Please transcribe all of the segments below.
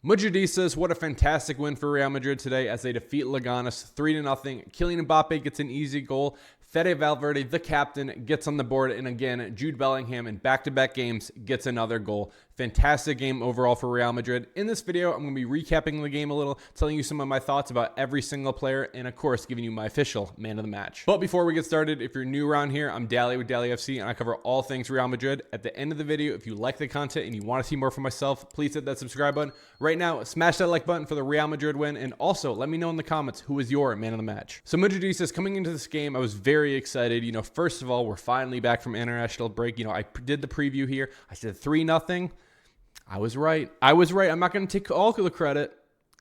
Madridistas, what a fantastic win for Real Madrid today as they defeat Leganes 3-0. Kylian Mbappe gets an easy goal. Fede Valverde, the captain, gets on the board. And again, Jude Bellingham in back-to-back games gets another goal. Fantastic game overall for Real Madrid. In this video, I'm going to be recapping the game a little, telling you some of my thoughts about every single player, and of course, giving you my official man of the match. But before we get started, if you're new around here, I'm Dally with Dallyfc, and I cover all things Real Madrid. At the end of the video, if you like the content and you want to see more from myself, please hit that subscribe button. Right now, smash that like button for the Real Madrid win, and also let me know in the comments who is your man of the match. So Madridistas, coming into this game, I was very excited. First of all, we're finally back from international break. I did the preview here. I said 3-0. I was right. I'm not going to take all of the credit.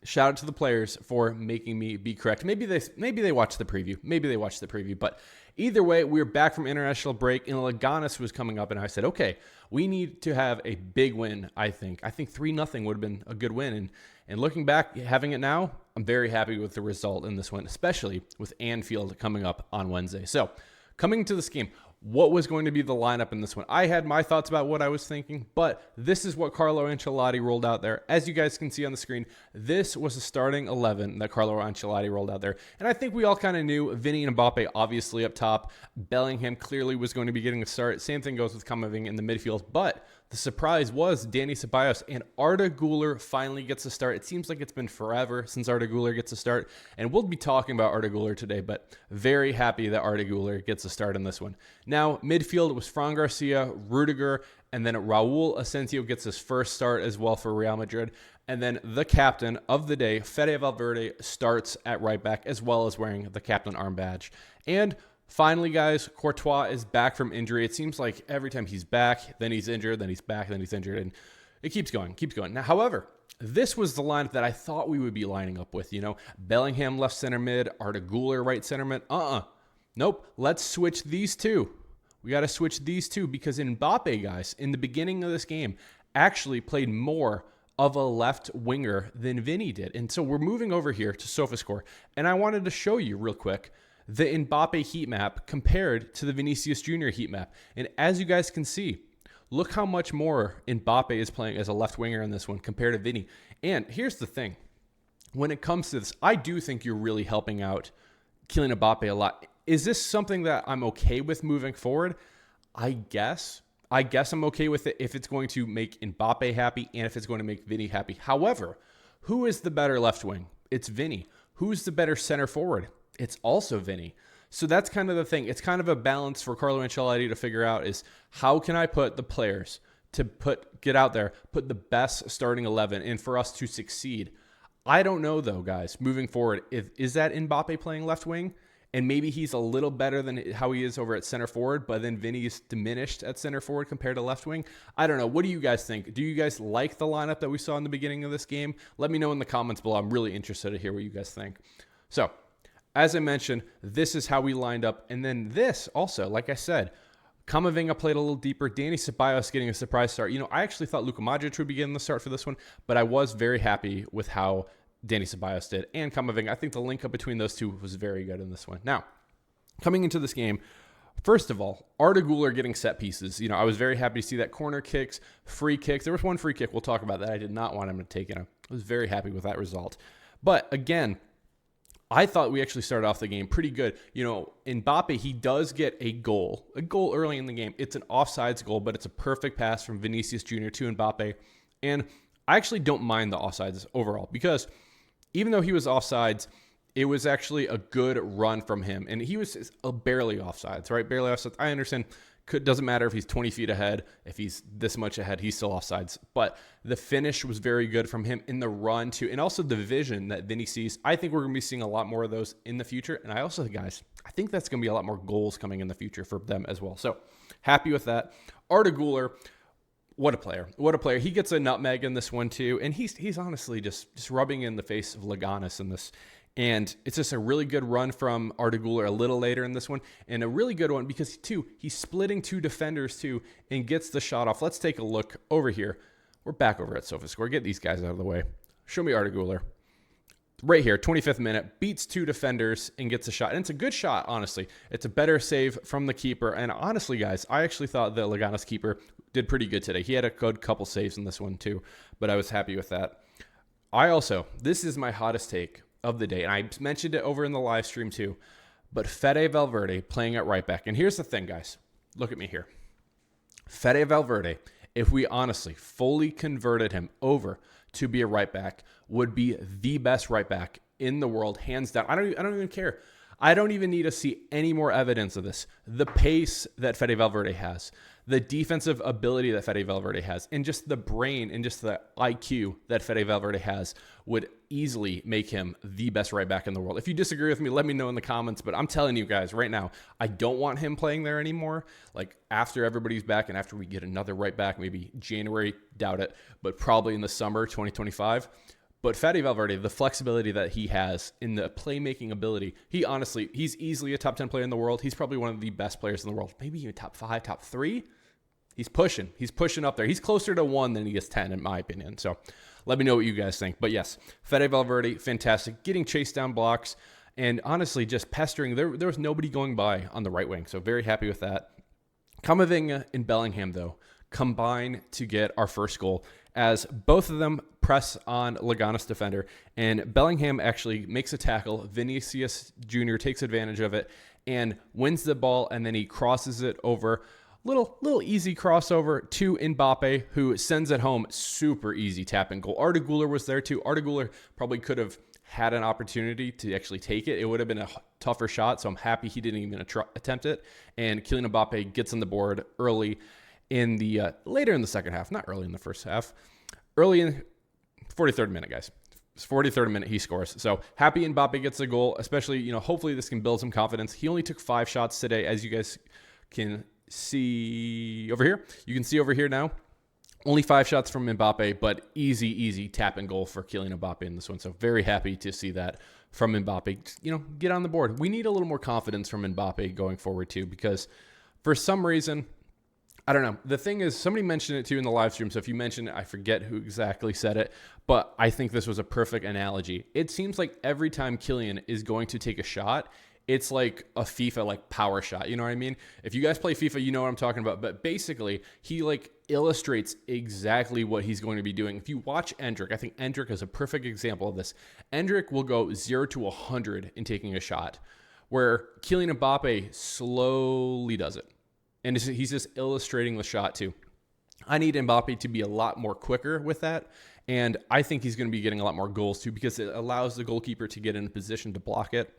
Shout out to the players for making me be correct. Maybe they watched the preview. But either way, we're back from international break, and Leganes was coming up, and I said, okay, we need to have a big win. I think 3-0 would have been a good win. And looking back, having it now, I'm very happy with the result in this one, especially with Anfield coming up on Wednesday. So coming to this game, what was going to be the lineup in this one? I had my thoughts about what I was thinking, but this is what Carlo Ancelotti rolled out there. As you guys can see on the screen, this was the starting 11 that Carlo Ancelotti rolled out there. And I think we all kind of knew Vinny and Mbappe obviously up top. Bellingham clearly was going to be getting a start. Same thing goes with Camavinga in the midfield, but the surprise was Dani Ceballos, and Arda Güler finally gets a start. It seems like it's been forever since Arda Güler gets a start, and we'll be talking about Arda Güler today, but very happy that Arda Güler gets a start in this one. Now, midfield was Fran Garcia, Rudiger, and then Raul Asensio gets his first start as well for Real Madrid. And then the captain of the day, Fede Valverde, starts at right back as well as wearing the captain arm badge. And finally, guys, Courtois is back from injury. It seems like every time he's back, then he's injured, then he's back, then he's injured, and it keeps going. Now, however, this was the lineup that I thought we would be lining up with. Bellingham left center mid, Arda Güler right center mid. Nope. Let's switch these two. We got to switch these two because Mbappe, guys, in the beginning of this game, actually played more of a left winger than Vinny did. And so we're moving over here to SofaScore, and I wanted to show you real quick the Mbappe heat map compared to the Vinicius Jr. heat map. And as you guys can see, look how much more Mbappe is playing as a left winger in this one compared to Vinny. And here's the thing. When it comes to this, I do think you're really helping out Kylian Mbappe a lot. Is this something that I'm okay with moving forward? I guess I'm okay with it if it's going to make Mbappe happy and if it's going to make Vinny happy. However, who is the better left wing? It's Vinny. Who's the better center forward? It's also Vinny. So that's kind of the thing. It's kind of a balance for Carlo Ancelotti to figure out is how can I put the players to get out there, put the best starting 11 in for us to succeed. I don't know though, guys, moving forward, is that Mbappe playing left wing? And maybe he's a little better than how he is over at center forward, but then Vinny's diminished at center forward compared to left wing. I don't know. What do you guys think? Do you guys like the lineup that we saw in the beginning of this game? Let me know in the comments below. I'm really interested to hear what you guys think. So, as I mentioned, this is how we lined up. And then this also, like I said, Camavinga played a little deeper. Dani Ceballos getting a surprise start. I actually thought Luka Modric would be getting the start for this one, but I was very happy with how Dani Ceballos did and Camavinga. I think the link up between those two was very good in this one. Now, coming into this game, first of all, Arda Güler getting set pieces. I was very happy to see that corner kicks, free kicks. There was one free kick. We'll talk about that. I did not want him to take it. I was very happy with that result. But again, I thought we actually started off the game pretty good. Mbappe, he does get a goal early in the game. It's an offsides goal, but it's a perfect pass from Vinicius Jr. to Mbappe. And I actually don't mind the offsides overall because even though he was offsides, it was actually a good run from him. And he was barely offsides, right? Barely offsides. I understand. Doesn't matter if he's 20 feet ahead. If he's this much ahead, he's still offsides. But the finish was very good from him in the run too. And also the vision that Vinny sees. I think we're going to be seeing a lot more of those in the future. And I also think, guys, I think that's going to be a lot more goals coming in the future for them as well. So happy with that. Arda Güler, what a player. What a player. He gets a nutmeg in this one too. And he's honestly just rubbing in the face of Leganes in this. And it's just a really good run from Arda Güler a little later in this one. And a really good one because, he's splitting two defenders, too, and gets the shot off. Let's take a look over here. We're back over at SofaScore. Get these guys out of the way. Show me Arda Güler. Right here, 25th minute, beats two defenders and gets a shot. And it's a good shot, honestly. It's a better save from the keeper. And honestly, guys, I actually thought the Leganes keeper did pretty good today. He had a good couple saves in this one, too. But I was happy with that. This is my hottest take of the day, and I mentioned it over in the live stream too, but Fede Valverde playing at right back. And here's the thing, guys. Look at me here. Fede Valverde, if we honestly fully converted him over to be a right back, would be the best right back in the world, hands down. I don't even care. I don't even need to see any more evidence of this. The pace that Fede Valverde has, the defensive ability that Fede Valverde has, and just the brain and just the IQ that Fede Valverde has would easily make him the best right back in the world. If you disagree with me, let me know in the comments, but I'm telling you guys right now, I don't want him playing there anymore. Like after everybody's back and after we get another right back, maybe January, doubt it, but probably in the summer 2025. But Fede Valverde, the flexibility that he has in the playmaking ability, he's easily a top 10 player in the world. He's probably one of the best players in the world. Maybe even top 5, top 3. He's pushing up there. He's closer to 1 than he is 10, in my opinion. So let me know what you guys think. But yes, Fede Valverde, fantastic. Getting chased down blocks and honestly just pestering. There was nobody going by on the right wing. So very happy with that. Camavinga and Bellingham, though, combine to get our first goal as both of them press on Leganes defender. And Bellingham actually makes a tackle. Vinicius Jr. takes advantage of it and wins the ball, and then he crosses it over. Little easy crossover to Mbappe, who sends it home. Super easy tap and goal. Arda Güler was there too. Arda Güler probably could have had an opportunity to actually take it. It would have been a tougher shot, so I'm happy he didn't even attempt it. And Kylian Mbappe gets on the board early in the later in the second half, not early in the first half. Early in 43rd minute, guys. 43rd minute, he scores. So happy Mbappe gets a goal, especially, hopefully this can build some confidence. He only took 5 shots today, as you guys can see over here. You can see over here now. Only 5 shots from Mbappe, but easy tap and goal for Kylian Mbappe in this one. So very happy to see that from Mbappe. Get on the board. We need a little more confidence from Mbappe going forward too, because for some reason, I don't know. The thing is, somebody mentioned it too in the live stream. So if you mentioned it, I forget who exactly said it, but I think this was a perfect analogy. It seems like every time Kylian is going to take a shot, it's like a FIFA power shot. You know what I mean? If you guys play FIFA, you know what I'm talking about. But basically, he illustrates exactly what he's going to be doing. If you watch Endrick, I think Endrick is a perfect example of this. Endrick will go 0 to 100 in taking a shot, where Kylian Mbappe slowly does it. And he's just illustrating the shot too. I need Mbappe to be a lot more quicker with that. And I think he's going to be getting a lot more goals too, because it allows the goalkeeper to get in a position to block it,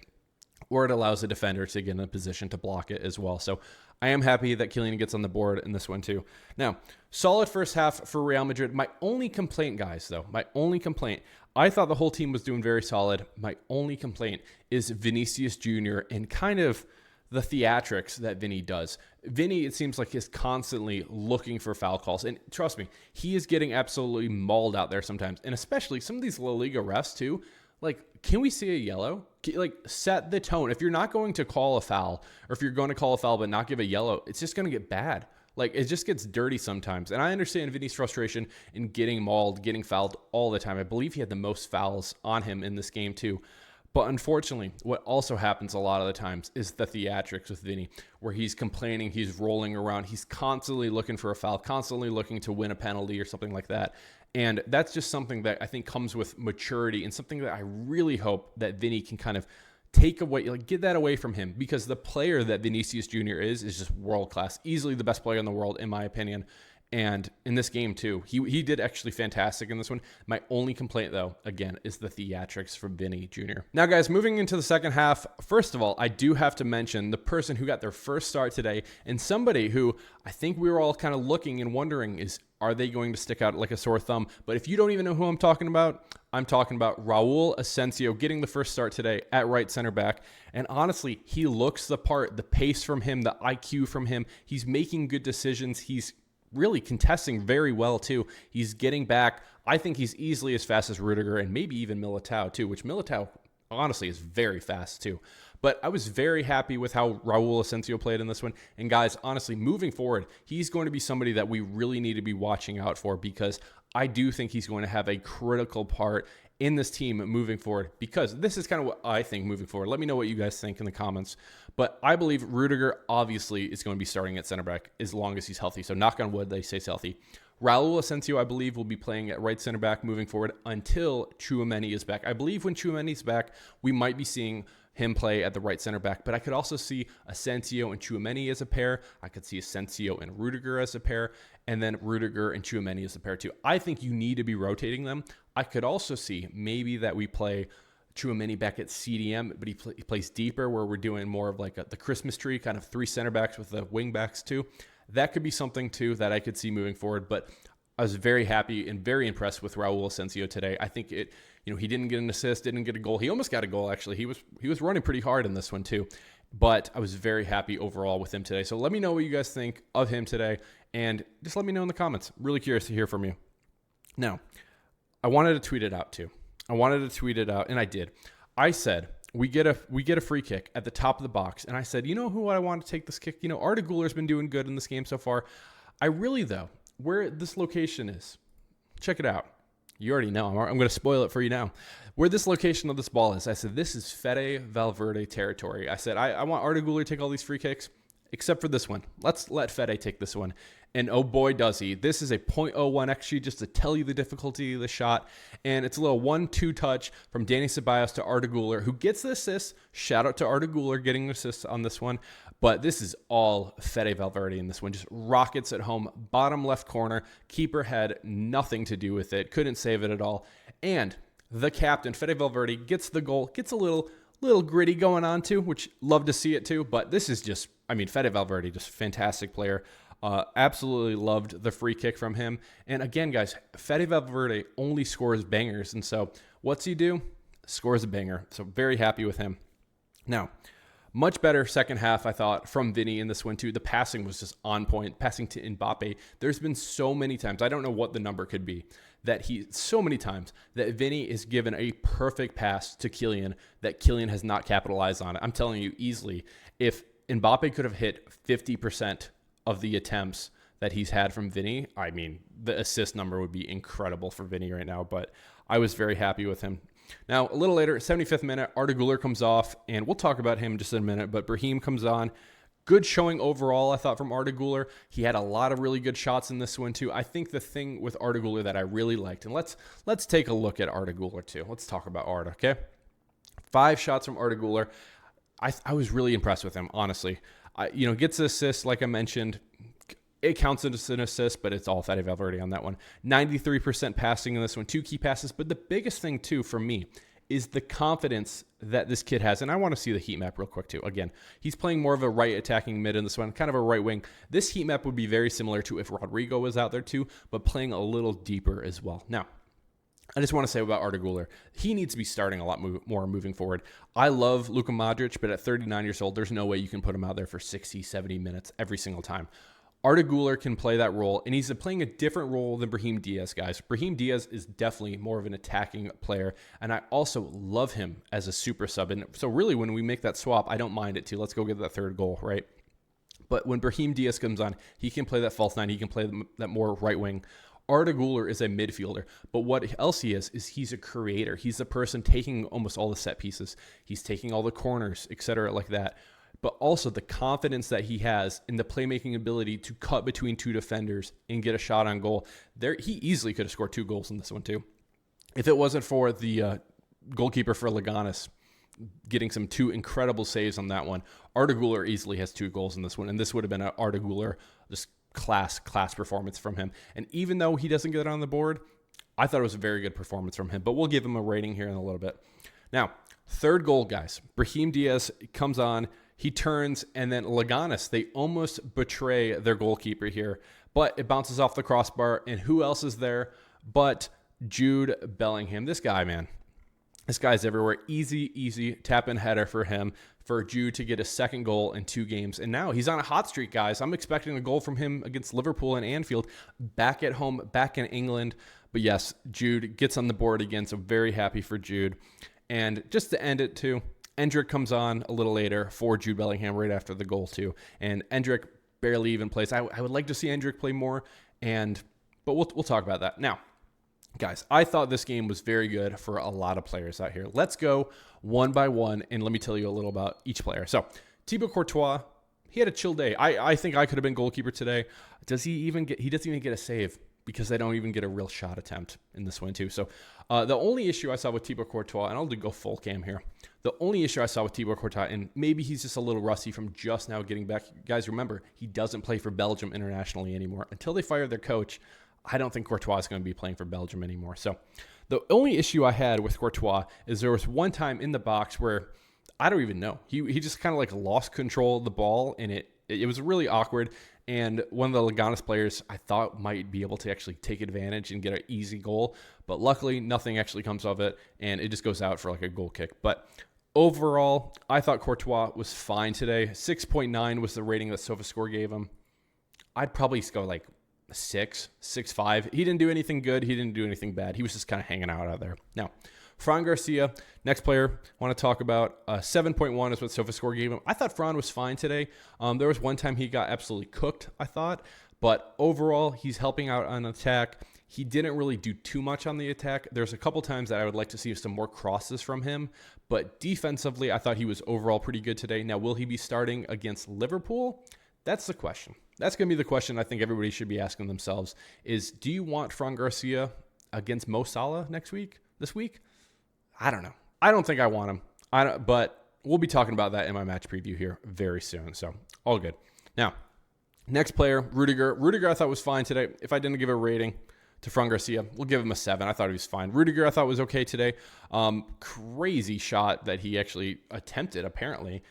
or it allows the defender to get in a position to block it as well. So I am happy that Kylian gets on the board in this one too. Now, solid first half for Real Madrid. My only complaint, guys, though, I thought the whole team was doing very solid. My only complaint is Vinicius Jr. and kind of the theatrics that Vinny does. Vinny, it seems like, is constantly looking for foul calls. And trust me, he is getting absolutely mauled out there sometimes. And especially some of these La Liga refs too. Can we see a yellow? Set the tone. If you're not going to call a foul, or if you're going to call a foul but not give a yellow, it's just going to get bad. It just gets dirty sometimes. And I understand Vinny's frustration in getting mauled, getting fouled all the time. I believe he had the most fouls on him in this game too. But unfortunately, what also happens a lot of the times is the theatrics with Vinny, where he's complaining, he's rolling around, he's constantly looking for a foul, constantly looking to win a penalty or something like that. And that's just something that I think comes with maturity, and something that I really hope that Vinny can kind of take away, get that away from him, because the player that Vinicius Jr. is just world class, easily the best player in the world, in my opinion. And in this game too, he did actually fantastic in this one. My only complaint, though, again, is the theatrics from Vinny Jr. Now, guys, moving into the second half, first of all, I do have to mention the person who got their first start today, and somebody who I think we were all kind of looking and wondering is, are they going to stick out like a sore thumb? But if you don't even know who I'm talking about Raul Asensio getting the first start today at right center back. And honestly, he looks the part, the pace from him, the IQ from him. He's making good decisions. He's really contesting very well too. He's getting back. I think he's easily as fast as Rudiger, and maybe even Militao too, which Militao honestly is very fast too. But I was very happy with how Raul Asensio played in this one. And guys, honestly, moving forward, he's going to be somebody that we really need to be watching out for, because I do think he's going to have a critical part in this team moving forward, because this is kind of what I think moving forward. Let me know what you guys think in the comments. But I believe Rudiger obviously is going to be starting at center back as long as he's healthy. So knock on wood, they say he's healthy. Raul Asensio, I believe, will be playing at right center back moving forward until Tchouaméni is back. I believe when Tchouaméni is back, we might be seeing him play at the right center back, but I could also see Asensio and Tchouaméni as a pair. I could see Asensio and Rudiger as a pair, and then Rudiger and Tchouaméni as a pair too. I think you need to be rotating them. I could also see maybe that we play Tchouaméni back at CDM, but he plays deeper, where we're doing more of like the Christmas tree, kind of 3 center backs with the wing backs too. That could be something too that I could see moving forward, but I was very happy and very impressed with Raul Asensio today. I think he didn't get an assist, didn't get a goal. He almost got a goal, actually. He was running pretty hard in this one too, but I was very happy overall with him today. So let me know what you guys think of him today, and just let me know in the comments. Really curious to hear from you. Now, I wanted to tweet it out too. And I did. I said, we get a free kick at the top of the box, and I said, you know who I want to take this kick? Arda Güler's been doing good in this game so far. I really, though, where this location is, check it out. You already know. I'm going to spoil it for you now. Where this location of this ball is, I said, this is Fede Valverde territory. I said, I want Arda Güler to take all these free kicks, except for this one. Let's let Fede take this one. And oh boy, does he. This is a 0.01 XG, just to tell you the difficulty of the shot. And it's a little 1-2 touch from Dani Ceballos to Arda Güler, who gets the assist. Shout out to Arda Güler getting the assist on this one. But this is all Fede Valverde in this one. Just rockets at home, bottom left corner. Keeper had nothing to do with it. Couldn't save it at all. And the captain, Fede Valverde, gets the goal. Gets a little gritty going on too, which love to see it too. But this is just, Fede Valverde, just fantastic player. Absolutely loved the free kick from him. And again, guys, Fede Valverde only scores bangers. And so what's he do? Scores a banger. So very happy with him. Now, much better second half, I thought, from Vinny in this one too. The passing was just on point. Passing to Mbappe. There's been so many times, I don't know what the number could be, that Vinny is given a perfect pass to Kylian that Kylian has not capitalized on it. I'm telling you easily, if Mbappe could have hit 50% of the attempts that he's had from Vinny, the assist number would be incredible for Vinny right now, but I was very happy with him. Now, a little later, 75th minute, Arda Güler comes off, and we'll talk about him in just a minute, but Brahim comes on. Good showing overall, I thought, from Arda Güler. He had a lot of really good shots in this one, too. I think the thing with Arda Güler that I really liked, and let's take a look at Arda Güler, too. Let's talk about Arda, okay? 5 shots from Arda Güler. I was really impressed with him, honestly. Gets the assist, like I mentioned. It counts as an assist, but it's all Fede Valverde on that one. 93% passing in this one, 2 key passes. But the biggest thing, too, for me is the confidence that this kid has. And I want to see the heat map real quick, too. Again, he's playing more of a right attacking mid in this one, kind of a right wing. This heat map would be very similar to if Rodrigo was out there, too, but playing a little deeper as well. Now, I just want to say about Arda Güler, he needs to be starting a lot more moving forward. I love Luka Modric, but at 39 years old, there's no way you can put him out there for 60, 70 minutes every single time. Arda Güler can play that role, and he's playing a different role than Brahim Diaz, guys. Brahim Diaz is definitely more of an attacking player, and I also love him as a super sub. And so really, when we make that swap, I don't mind it too. Let's go get that third goal, right? But when Brahim Diaz comes on, he can play that false 9. He can play that more right wing. Arda Güler is a midfielder, but what else he is he's a creator. He's the person taking almost all the set pieces. He's taking all the corners, etc., like that. But also the confidence that he has in the playmaking ability to cut between 2 defenders and get a shot on goal. He easily could have scored 2 goals in this one too. If it wasn't for the goalkeeper for Leganes getting 2 incredible saves on that one, Arda Güler easily has 2 goals in this one. And this would have been an Arda Güler just class performance from him. And even though he doesn't get it on the board, I thought it was a very good performance from him. But we'll give him a rating here in a little bit. Now, third goal, guys. Brahim Diaz comes on. He turns, and then Leganes, they almost betray their goalkeeper here. But it bounces off the crossbar, and who else is there but Jude Bellingham? This guy, man. This guy's everywhere. Easy tap-in header for him, for Jude to get a second goal in 2 games. And now he's on a hot streak, guys. I'm expecting a goal from him against Liverpool and Anfield, back at home, back in England. But yes, Jude gets on the board again, so very happy for Jude. And just to end it, too, Endrick comes on a little later for Jude Bellingham right after the goal, too. And Endrick barely even plays. I would like to see Endrick play more, but we'll talk about that. Now, guys, I thought this game was very good for a lot of players out here. Let's go one by one, and let me tell you a little about each player. So, Thibaut Courtois, he had a chill day. I think I could have been goalkeeper today. He doesn't even get a save. because they don't even get a real shot attempt in this one too. So the only issue I saw with Thibaut Courtois, and I'll go full cam here. The only issue I saw with Thibaut Courtois, and maybe he's just a little rusty from just now getting back. Guys, remember, he doesn't play for Belgium internationally anymore. Until they fire their coach, I don't think Courtois is going to be playing for Belgium anymore. So the only issue I had with Courtois is there was one time in the box where I don't even know. He just kind of like lost control of the ball, and it was really awkward. And one of the Leganes players I thought might be able to actually take advantage and get an easy goal. But luckily, nothing actually comes of it, and it just goes out for like a goal kick. But overall, I thought Courtois was fine today. 6.9 was the rating that SofaScore gave him. I'd probably go like 6.5. He didn't do anything good. He didn't do anything bad. He was just kind of hanging out there. Now, Fran Garcia, next player I want to talk about. 7.1 is what SofaScore gave him. I thought Fran was fine today. There was one time he got absolutely cooked, I thought. But overall, he's helping out on attack. He didn't really do too much on the attack. There's a couple times that I would like to see some more crosses from him. But defensively, I thought he was overall pretty good today. Now, will he be starting against Liverpool? That's the question. That's going to be the question I think everybody should be asking themselves is, do you want Fran Garcia against Mo Salah this week? I don't know. I don't think I want him. But we'll be talking about that in my match preview here very soon. So all good. Now, next player, Rudiger. Rudiger I thought was fine today. If I didn't give a rating to Fran Garcia, we'll give him a 7. I thought he was fine. Rudiger I thought was okay today. Crazy shot that he actually attempted, apparently.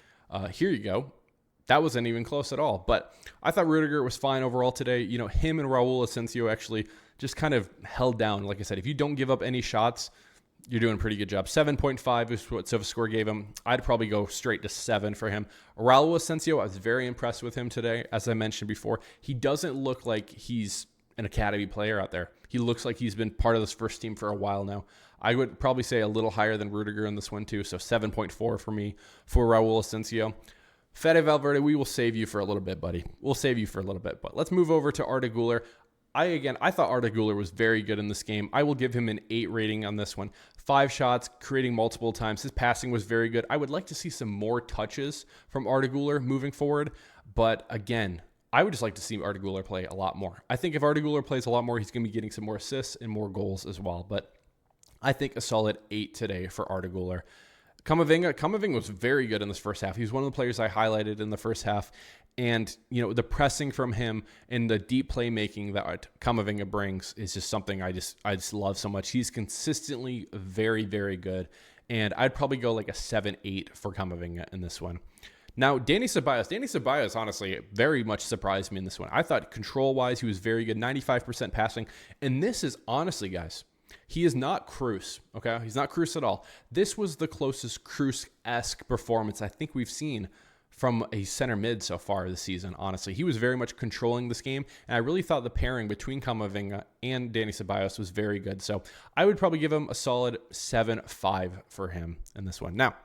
Here you go. That wasn't even close at all. But I thought Rudiger was fine overall today. You know, him and Raul Asensio actually just kind of held down. Like I said, if you don't give up any shots, you're doing a pretty good job. 7.5 is what SofaScore gave him. I'd probably go straight to 7 for him. Raul Asensio, I was very impressed with him today. As I mentioned before, he doesn't look like he's an academy player out there. He looks like he's been part of this first team for a while now. I would probably say a little higher than Rudiger in this one too. So 7.4 for me for Raul Asensio. Fede Valverde, we will save you for a little bit, buddy. We'll save you for a little bit. But let's move over to Arda Güler. I thought Arda Güler was very good in this game. I will give him an 8 rating on this one. 5 shots, creating multiple times. His passing was very good. I would like to see some more touches from Arda Güler moving forward. But again, I would just like to see Arda Güler play a lot more. I think if Arda Güler plays a lot more, he's going to be getting some more assists and more goals as well. But I think a solid 8 today for Arda Güler. Camavinga was very good in this first half. He was one of the players I highlighted in the first half. And, you know, the pressing from him and the deep playmaking that Camavinga brings is just something I just love so much. He's consistently very, very good. And I'd probably go like a 7-8 for Camavinga in this one. Now, Dani Ceballos honestly very much surprised me in this one. I thought control-wise, he was very good, 95% passing. And this is honestly, guys, he is not Cruz, okay? He's not Cruz at all. This was the closest Cruz-esque performance I think we've seen from a center mid so far this season, honestly. He was very much controlling this game, and I really thought the pairing between Camavinga and Dani Ceballos was very good. So I would probably give him a solid 7.5 for him in this one. Now,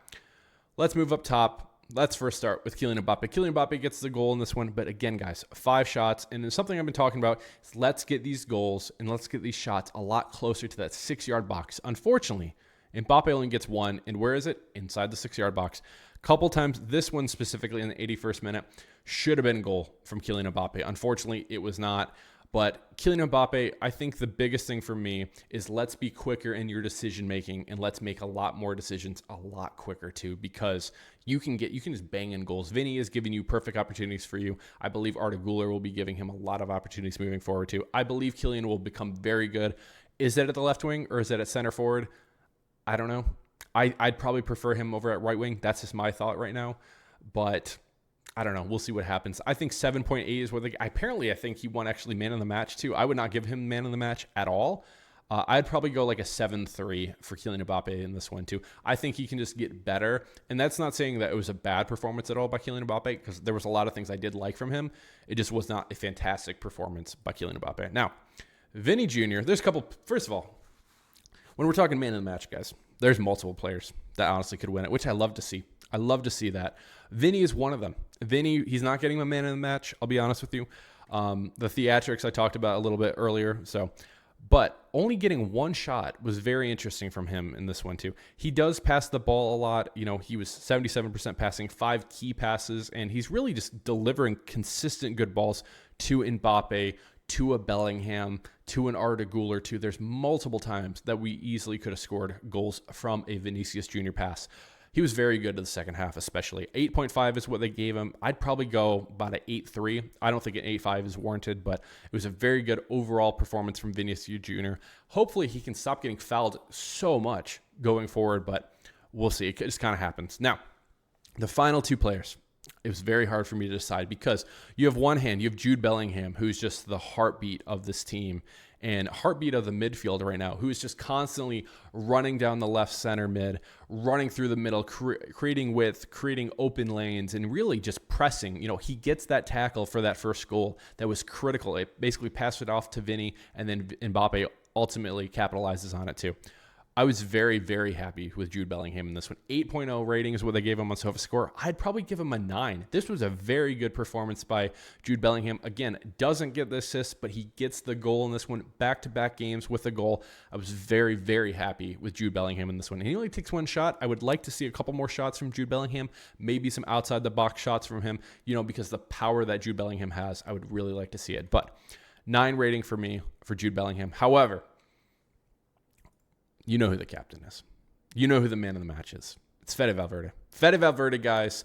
let's move up top. Let's first start with Kylian Mbappe. Kylian Mbappe gets the goal in this one, but again, guys, 5 shots, and it's something I've been talking about is let's get these goals and let's get these shots a lot closer to that 6-yard box. Unfortunately, Mbappe only gets 1, and where is it? Inside the 6-yard box. Couple times, this one specifically in the 81st minute, should have been a goal from Kylian Mbappe. Unfortunately, it was not. But Kylian Mbappe, I think the biggest thing for me is let's be quicker in your decision making and let's make a lot more decisions a lot quicker too, because you can just bang in goals. Vinny is giving you perfect opportunities for you. I believe Arda Güler will be giving him a lot of opportunities moving forward too. I believe Kylian will become very good. Is that at the left wing or is that at center forward? I don't know. I'd probably prefer him over at right wing. That's just my thought right now. But I don't know. We'll see what happens. I think 7.8 is what apparently I think he won actually man of the match too. I would not give him man of the match at all. I'd probably go like a 7.3 for Kylian Mbappe in this one too. I think he can just get better. And that's not saying that it was a bad performance at all by Kylian Mbappe, because there was a lot of things I did like from him. It just was not a fantastic performance by Kylian Mbappe. Now, Vinny Jr., there's a couple, first of all, when we're talking man of the match, guys, there's multiple players that honestly could win it, which I love to see. I love to see that. Vinny is one of them. Vinny, he's not getting a man of the match, I'll be honest with you. The theatrics I talked about a little bit earlier. But only getting 1 shot was very interesting from him in this one too. He does pass the ball a lot. You know, he was 77% passing, 5 key passes, and he's really just delivering consistent good balls to Mbappe, to a Bellingham, to an Arda Güler, to there's multiple times that we easily could have scored goals from a Vinicius Jr. pass. He was very good in the second half, especially. 8.5 is what they gave him. I'd probably go about an 8.3. I don't think an 8.5 is warranted, but it was a very good overall performance from Vinicius Jr. Hopefully he can stop getting fouled so much going forward, but we'll see. It just kind of happens. Now, the final two players. It was very hard for me to decide because you have one hand, you have Jude Bellingham, who's just the heartbeat of this team and heartbeat of the midfield right now, who is just constantly running down the left center mid, running through the middle, creating width, creating open lanes, and really just pressing. You know, he gets that tackle for that first goal that was critical. It basically passed it off to Vinny, and then Mbappe ultimately capitalizes on it too. I was very, very happy with Jude Bellingham in this one. 8.0 rating is what they gave him on SofaScore. I'd probably give him a 9. This was a very good performance by Jude Bellingham. Again, doesn't get the assist, but he gets the goal in this one. Back-to-back games with a goal. I was very, very happy with Jude Bellingham in this one. And he only takes one shot. I would like to see a couple more shots from Jude Bellingham. Maybe some outside-the-box shots from him, you know, because the power that Jude Bellingham has, I would really like to see it. But 9 rating for me for Jude Bellingham. However, you know who the captain is. You know who the man of the match is. It's Fede Valverde. Fede Valverde, guys,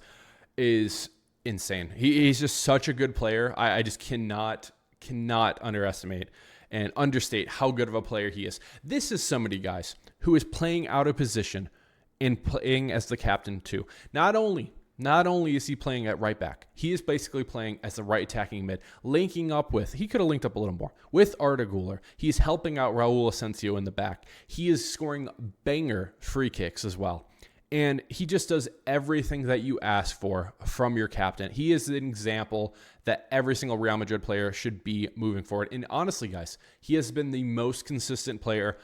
is insane. He's just such a good player. I just cannot underestimate and understate how good of a player he is. This is somebody, guys, who is playing out of position and playing as the captain too. Not only is he playing at right back, he is basically playing as the right attacking mid, linking up with, he could have linked up a little more, with Arda Güler. He's helping out Raul Asensio in the back. He is scoring banger free kicks as well. And he just does everything that you ask for from your captain. He is an example that every single Real Madrid player should be moving forward. And honestly, guys, he has been the most consistent player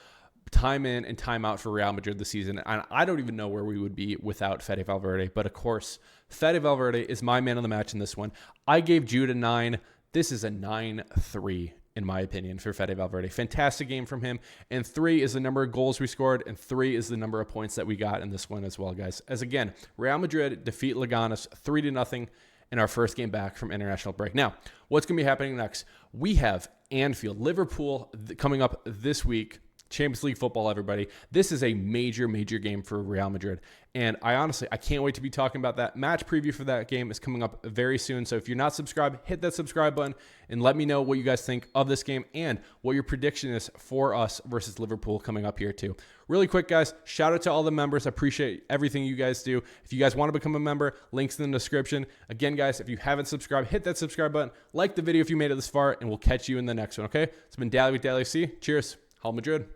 time in and time out for Real Madrid this season. And I don't even know where we would be without Fede Valverde. But of course, Fede Valverde is my man of the match in this one. I gave Jude a 9. This is a 9.3 in my opinion for Fede Valverde. Fantastic game from him. And 3 is the number of goals we scored. And 3 is the number of points that we got in this one as well, guys. As again, Real Madrid defeat Leganes 3-0 in our first game back from international break. Now, what's going to be happening next? We have Anfield, Liverpool coming up this week. Champions League football, everybody. This is a major, major game for Real Madrid. And I can't wait to be talking about that. Match preview for that game is coming up very soon. So if you're not subscribed, hit that subscribe button and let me know what you guys think of this game and what your prediction is for us versus Liverpool coming up here too. Really quick, guys, shout out to all the members. I appreciate everything you guys do. If you guys want to become a member, links in the description. Again, guys, if you haven't subscribed, hit that subscribe button. Like the video if you made it this far, and we'll catch you in the next one, okay? It's been Dally with Dallyfc. Cheers. Real Madrid.